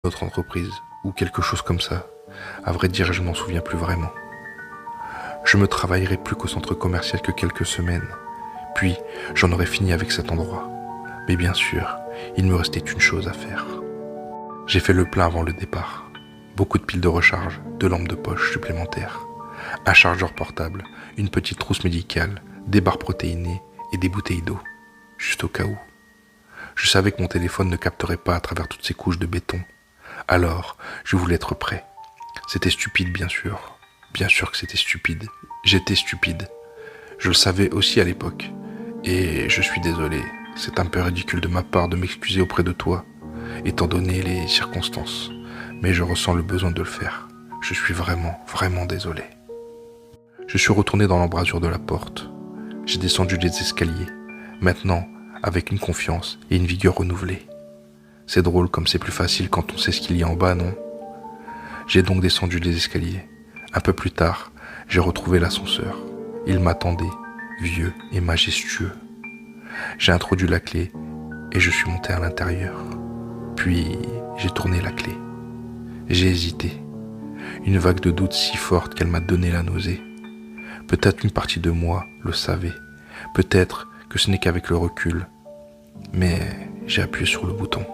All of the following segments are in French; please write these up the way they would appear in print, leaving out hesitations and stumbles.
notre entreprise, ou quelque chose comme ça. À vrai dire, je m'en souviens plus vraiment. Je me travaillerai plus qu'au centre commercial que quelques semaines. Puis, j'en aurais fini avec cet endroit. Mais bien sûr, il me restait une chose à faire. J'ai fait le plein avant le départ. Beaucoup de piles de recharge, 2 lampes de poche supplémentaires, un chargeur portable, une petite trousse médicale, des barres protéinées et des bouteilles d'eau, juste au cas où. Je savais que mon téléphone ne capterait pas à travers toutes ces couches de béton. Alors, je voulais être prêt. C'était stupide, bien sûr. Bien sûr que c'était stupide. J'étais stupide. Je le savais aussi à l'époque. Et je suis désolé. C'est un peu ridicule de ma part de m'excuser auprès de toi, étant donné les circonstances. Mais je ressens le besoin de le faire. Je suis vraiment, vraiment désolé. Je suis retourné dans l'embrasure de la porte. J'ai descendu les escaliers. Maintenant, avec une confiance et une vigueur renouvelée. C'est drôle comme c'est plus facile quand on sait ce qu'il y a en bas, non? J'ai donc descendu les escaliers. Un peu plus tard, j'ai retrouvé l'ascenseur. Il m'attendait, vieux et majestueux. J'ai introduit la clé et je suis monté à l'intérieur. Puis, j'ai tourné la clé. J'ai hésité. Une vague de doute si forte qu'elle m'a donné la nausée. Peut-être une partie de moi le savait. Peut-être que ce n'est qu'avec le recul. Mais j'ai appuyé sur le bouton.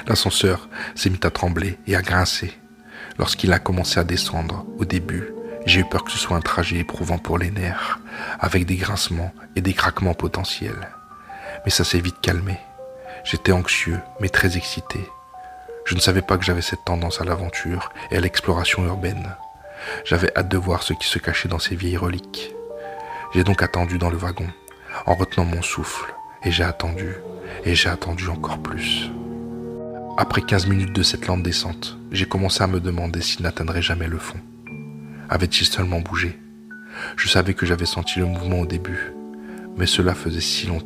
L'ascenseur s'est mis à trembler et à grincer. Lorsqu'il a commencé à descendre, au début, j'ai eu peur que ce soit un trajet éprouvant pour les nerfs, avec des grincements et des craquements potentiels. Mais ça s'est vite calmé. J'étais anxieux, mais très excité. Je ne savais pas que j'avais cette tendance à l'aventure et à l'exploration urbaine. J'avais hâte de voir ce qui se cachait dans ces vieilles reliques. J'ai donc attendu dans le wagon, en retenant mon souffle, et j'ai attendu encore plus. Après 15 minutes de cette lente descente, j'ai commencé à me demander s'il n'atteindrait jamais le fond. Avait-il seulement bougé? Je savais que j'avais senti le mouvement au début, mais cela faisait si longtemps.